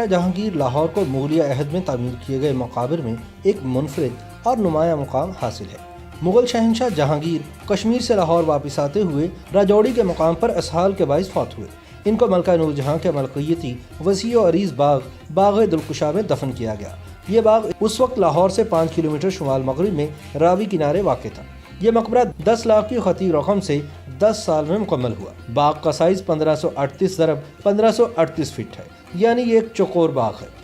जहांगीर लाहौर को मुगलिया अहद में तामीर किए गए मकाबिर में एक मुनफरिद और नुमाया मुकाम हासिल है। मुगल शहंशाह जहांगीर कश्मीर से लाहौर वापस आते हुए राजौड़ी के मुकाम पर असहाल के बाइस फौत हुए। इनको मलका नूरजहां के मलकियती वसी और अरीज बाग दिलकुशा में दफन किया गया। ये बाग उस वक्त लाहौर से 5 किलोमीटर शुमाल मगरिब में रावी किनारे वाक़ था। ये मकबरा 10 लाख की खती रकम से 10 साल में मुकम्मल हुआ। बाग का साइज 1538 × 1538 फीट है, यानी ये एक चौकोर बाग है।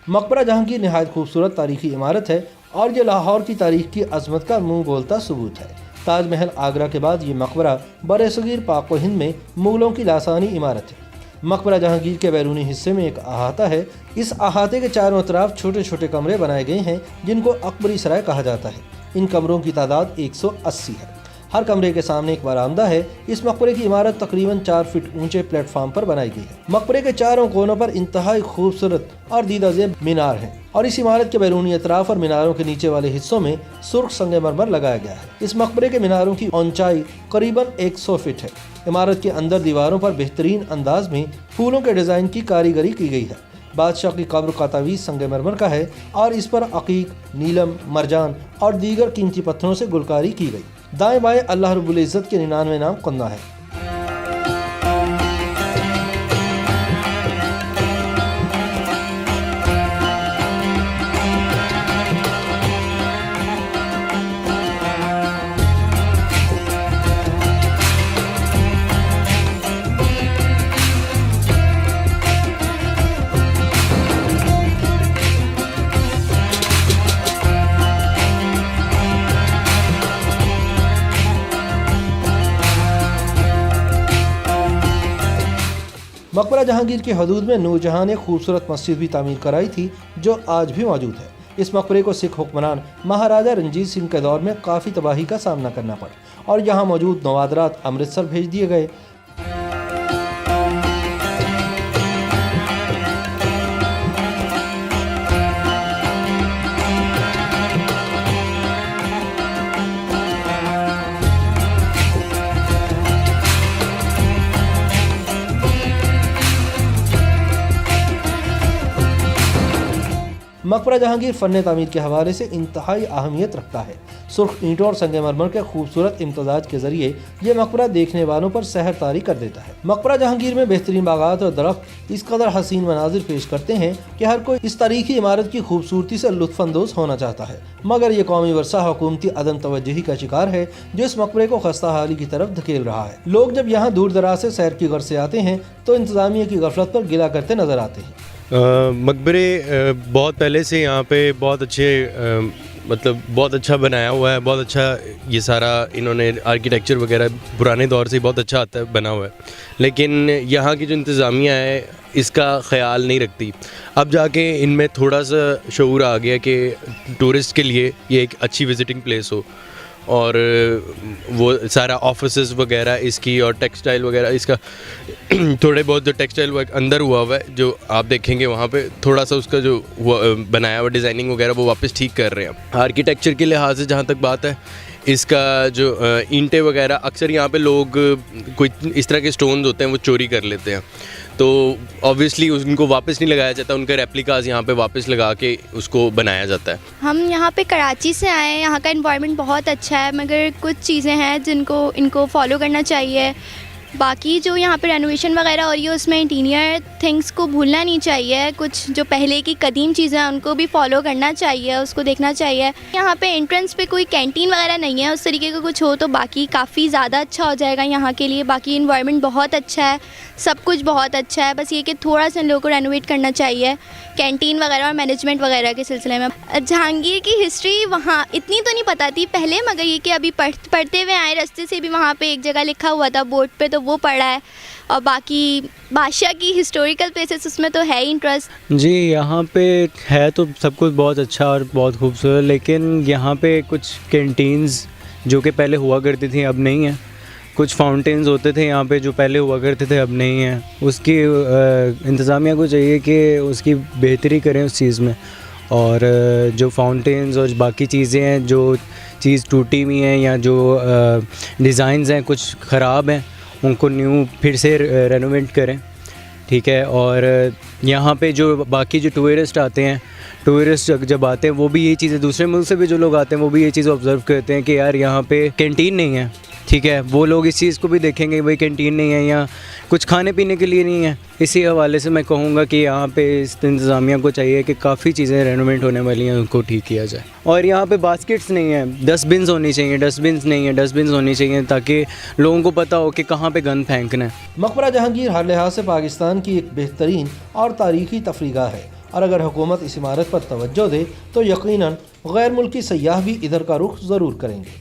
मकबरा जहांगीर नहायत खूबसूरत तारीखी इमारत है और ये लाहौर की तारीख की अजमत का मुंह बोलता सबूत है। ताजमहल आगरा के बाद ये मकबरा बरसगीर पाक व हिंद में मुगलों की लासानी इमारत है। मकबरा जहांगीर के बैरूनी हिस्से में एक अहाता है। इस अहाते के चारों तरफ छोटे छोटे कमरे बनाए गए हैं जिनको अकबरी सराय कहा जाता है। इन कमरों की तादाद 180 है। हर कमरे के सामने एक बरामदा है। इस मकबरे की इमारत तकरीबन 4 फीट ऊंचे प्लेटफॉर्म पर बनाई गई है। मकबरे के चारों कोनों पर इंतहाई खूबसूरत और दीदाजेब मीनार हैं और इस इमारत के बैरूनी अतराफ और मीनारों के नीचे वाले हिस्सों में सुर्ख संगमरमर लगाया गया है। इस मकबरे के मीनारों की ऊंचाई करीबन 100 फीट है। इमारत के अंदर दीवारों पर बेहतरीन अंदाज में फूलों के डिजाइन की कारीगरी की गई है। बादशाह की कब्र का तावीज़ संगमरमर का है और इस पर अकीक, नीलम, मरजान और दीगर कीमती पत्थरों से गुलकारी की गई। दाएं बाएं अल्लाह रब्बुल इज़्ज़त के 99 नाम कुन्ना है। मकबरा जहांगीर की हदूद में नूरजहां ने खूबसूरत मस्जिद भी तामीर कराई थी जो आज भी मौजूद है। इस मकबरे को सिख हुक्मरान महाराजा रंजीत सिंह के दौर में काफ़ी तबाही का सामना करना पड़ा और यहाँ मौजूद नवादरात अमृतसर भेज दिए गए। मकबरा जहांगीर फ़न तामीर के हवाले से इंतहाई अहमियत रखता है। सुर्ख ईंटों और संगमरमर के खूबसूरत इम्तजाज के जरिए ये मकबरा देखने वालों पर सहर तारी कर देता है। मकबरा जहांगीर में बेहतरीन बागात और दरख्त इस कदर हसीन मनाजिर पेश करते हैं कि हर कोई इस तारीखी इमारत की खूबसूरती से लुत्फ़अंदोज़ होना चाहता है, मगर ये कौमी वर्सा हुकूमती अदम तवज्जुही का शिकार है जो इस मकबरे को खस्ता हाली की तरफ धकेल रहा है। लोग जब यहाँ दूर दराज से सैर की गर्ज से आते हैं तो इंतज़ामिया की गफलत पर गिला करते नजर आते हैं। मकबरे बहुत पहले से यहाँ पे बहुत अच्छे मतलब बहुत अच्छा बनाया हुआ है। बहुत अच्छा ये सारा इन्होंने आर्किटेक्चर वगैरह पुराने दौर से बहुत अच्छा आता है बना हुआ है, लेकिन यहाँ की जो इंतज़ामिया है इसका ख्याल नहीं रखती। अब जाके इनमें थोड़ा सा शऊर आ गया कि टूरिस्ट के लिए ये एक अच्छी विज़िटिंग प्लेस हो और वो सारा ऑफिसेस वगैरह इसकी और टेक्सटाइल वगैरह इसका थोड़े बहुत जो टेक्सटाइल वर्क अंदर हुआ है जो आप देखेंगे वहाँ पे थोड़ा सा उसका जो बनाया हुआ डिज़ाइनिंग वगैरह वो वापस ठीक कर रहे हैं। आर्किटेक्चर के लिहाज से जहाँ तक बात है, इसका जो ईंटें वगैरह अक्सर यहाँ पे लोग कोई इस तरह के स्टोन्स होते हैं वो चोरी कर लेते हैं, तो ऑब्वियसली उनको वापस नहीं लगाया जाता, उनके रेप्लिकाज यहाँ पे वापस लगा के उसको बनाया जाता है। हम यहाँ पे कराची से आए हैं, यहाँ का एनवायरनमेंट बहुत अच्छा है, मगर कुछ चीज़ें हैं जिनको इनको फॉलो करना चाहिए। बाकी जो यहाँ पे रेनोवेशन वगैरह हो रही है उसमें इंटीरियर थिंग्स को भूलना नहीं चाहिए। कुछ जो पहले की कदीम चीज़ें हैं उनको भी फॉलो करना चाहिए, उसको देखना चाहिए। यहाँ पे एंट्रेंस पे कोई कैंटीन वगैरह नहीं है, उस तरीके का कुछ हो तो बाकी काफ़ी ज़्यादा अच्छा हो जाएगा यहाँ के लिए। बाकी इन्वायरमेंट बहुत अच्छा है, सब कुछ बहुत अच्छा है, बस ये कि थोड़ा सा लोगों को रेनोवेट करना चाहिए कैंटीन वगैरह और मैनेजमेंट वगैरह के सिलसिले में। जहांगीर की हिस्ट्री वहाँ इतनी तो नहीं पता थी पहले, मगर ये कि अभी पढ़ते हुए आए रास्ते से भी वहाँ पे एक जगह लिखा हुआ था बोर्ड पे, तो वो पढ़ा है। और बाकी बादशाह की हिस्टोरिकल प्लेसेस उसमें तो है ही इंटरेस्ट। जी यहाँ पे है तो सब कुछ बहुत अच्छा और बहुत खूबसूरत, लेकिन यहाँ पे कुछ कैंटीन्स जो कि पहले हुआ करती थी अब नहीं है। कुछ फाउंटेन्स होते थे यहाँ पे जो पहले हुआ करते थे अब नहीं है। उसकी इंतज़ामिया को चाहिए कि उसकी बेहतरी करें उस चीज़ में, और जो फाउंटेन्स और बाकी चीज़ें हैं, जो चीज़ टूटी हुई हैं या जो डिज़ाइंस हैं कुछ ख़राब हैं, उनको न्यू फिर से रेनोवेट करें, ठीक है। और यहाँ पे जो बाकी जो टूरिस्ट आते हैं, टूरिस्ट जब आते हैं वो भी ये चीज़ें, दूसरे मुल्क से भी जो लोग आते हैं वो भी ये चीज़ ऑब्ज़र्व करते हैं कि यार यहाँ पे कैंटीन नहीं है, ठीक है। वो लोग इस चीज़ को भी देखेंगे भाई कैंटीन नहीं है या कुछ खाने पीने के लिए नहीं है। इसी हवाले से मैं कहूँगा कि यहाँ पे इस इंतज़ामिया को चाहिए कि काफ़ी चीज़ें रेनोवेट होने वाली हैं, उनको ठीक किया जाए। और यहाँ पे बास्केट्स नहीं है, डस्टबिन्स होनी चाहिए, डस्टबिन्स नहीं है, डस्टबिन्स होनी चाहिए ताकि लोगों को पता हो कि कहाँ पे गंद फेंकना है। मकबरा जहांगीर हर लिहाज से पाकिस्तान की एक बेहतरीन और तारीखी तफरीगाह है, और अगर हुकूमत इस इमारत पर तवज्जो दे तो यकीनन गैर मुल्की सयाह भी इधर का रुख ज़रूर करेंगे।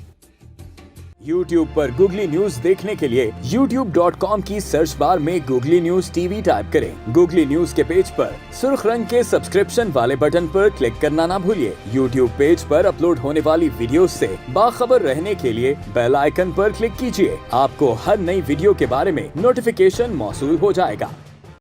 YouTube पर गूगली न्यूज देखने के लिए youtube.com की सर्च बार में गूगली न्यूज टीवी टाइप करें। गूगली न्यूज के पेज पर सुर्ख रंग के सब्सक्रिप्शन वाले बटन पर क्लिक करना ना भूलिए। YouTube पेज पर अपलोड होने वाली वीडियोस से बाखबर रहने के लिए बेल आइकन पर क्लिक कीजिए। आपको हर नई वीडियो के बारे में नोटिफिकेशन मौसूल हो जाएगा।